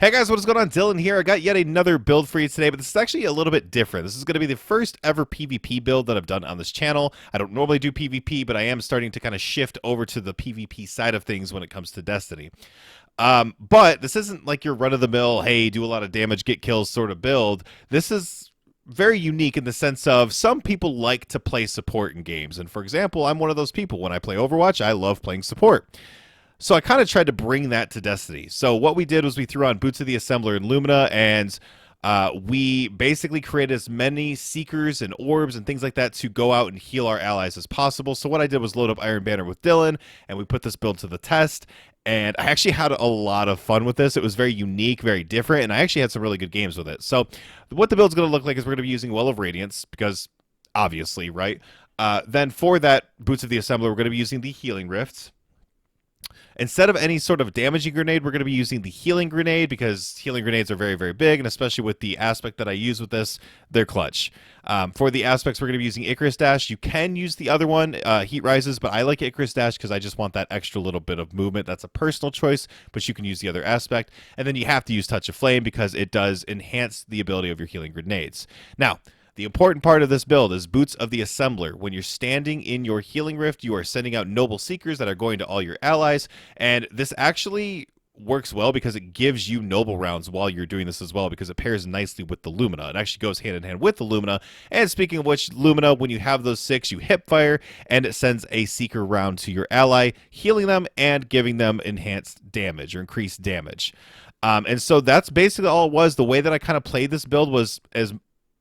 Hey guys, what is going on? Dylan here. I got yet another build for you today, but this is actually a little bit different. This is going to be the first ever PvP build that I've done on this channel. I don't normally do PvP, but I am starting to kind of shift over to the PvP side of things when it comes to Destiny. But this isn't like your run-of-the-mill, hey, do a lot of damage, get kills sort of build. This is very unique in the sense of some people like to play support in games. And for example, I'm one of those people. When I play Overwatch, I love playing support. So I kind of tried to bring that to Destiny. So what we did was we threw on Boots of the Assembler and Lumina, and we basically created as many Seekers and Orbs and things like that to go out and heal our allies as possible. So what I did was load up Iron Banner with Dylan, and we put this build to the test. And I actually had a lot of fun with this. It was very unique, very different, and I actually had some really good games with it. So what the build's going to look like is we're going to be using Well of Radiance, because obviously, right? Then for that Boots of the Assembler, we're going to be using the Healing Rifts. Instead of any sort of damaging grenade, we're going to be using the healing grenade because healing grenades are very, very big, and especially with the aspect that I use with this, they're clutch. For the aspects, we're going to be using Icarus Dash. You can use the other one, Heat Rises, but I like Icarus Dash because I just want that extra little bit of movement. That's a personal choice, but you can use the other aspect. And then you have to use Touch of Flame because it does enhance the ability of your healing grenades. Now, the important part of this build is Boots of the Assembler. When you're standing in your Healing Rift, you are sending out Noble Seekers that are going to all your allies, and this actually works well because it gives you Noble rounds while you're doing this as well, because it pairs nicely with the Lumina. It actually goes hand in hand with the Lumina, and speaking of which, Lumina, when you have those 6, you hip fire, and it sends a Seeker round to your ally, healing them and giving them enhanced damage or increased damage. And so that's basically all it was. The way that I kind of played this build was as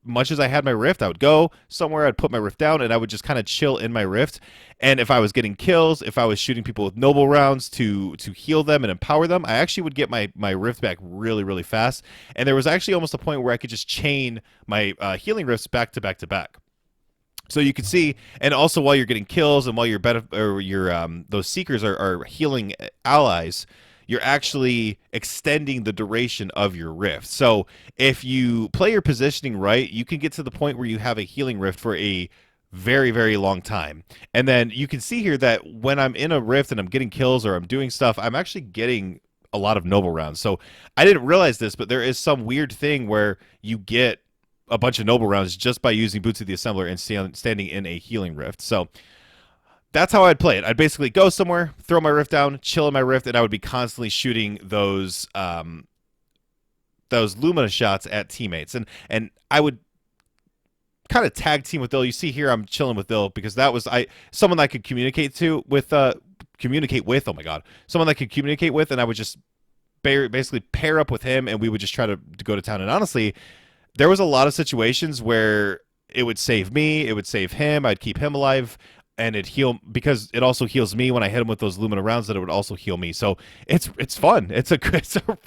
much as I had my rift, I would go somewhere, I'd put my rift down, and I would just kind of chill in my rift. And if I was getting kills, if I was shooting people with noble rounds to heal them and empower them, I actually would get my rift back really, really fast. And there was actually almost a point where I could just chain my healing rifts back to back to back. So you can see, and also while you're getting kills and while your those seekers are healing allies, you're actually extending the duration of your rift. So if you play your positioning right, you can get to the point where you have a healing rift for a very, very long time. And then you can see here that when I'm in a rift and I'm getting kills or I'm doing stuff, I'm actually getting a lot of noble rounds. So I didn't realize this, but there is some weird thing where you get a bunch of noble rounds just by using Boots of the Assembler and standing in a healing rift. So that's how I'd play it. I'd basically go somewhere, throw my rift down, chill in my rift, and I would be constantly shooting those Lumina shots at teammates. And I would kind of tag team with Ill. You see here I'm chilling with Ill because that was someone that I could communicate with. Oh my god, someone that I could communicate with, and I would just basically pair up with him, and we would just try to go to town. And honestly, there was a lot of situations where it would save me, it would save him, I'd keep him alive. And it heal because it also heals me when I hit him with those Lumina rounds. That it would also heal me. So it's fun. It's a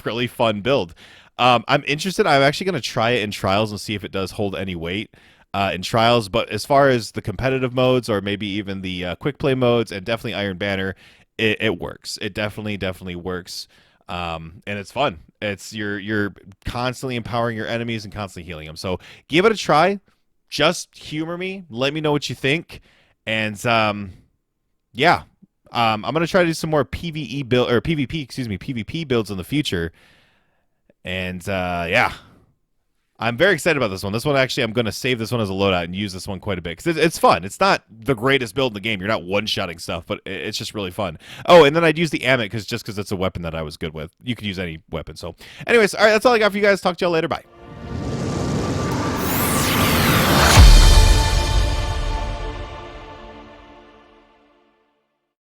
really fun build. I'm interested. I'm actually going to try it in trials and see if it does hold any weight in trials. But as far as the competitive modes or maybe even the quick play modes and definitely Iron Banner, it works. It definitely works. And it's fun. It's you're constantly empowering your enemies and constantly healing them. So give it a try. Just humor me. Let me know what you think. And yeah, I'm gonna try to do some more PvE build or PvP builds in the future. And yeah, I'm very excited about this one. This one actually, I'm gonna save this one as a loadout and use this one quite a bit because it's fun. It's not the greatest build in the game. You're not one-shotting stuff, but it's just really fun. Oh, and then I'd use the Amit because it's a weapon that I was good with. You could use any weapon. So, anyways, all right, that's all I got for you guys. Talk to y'all later. Bye.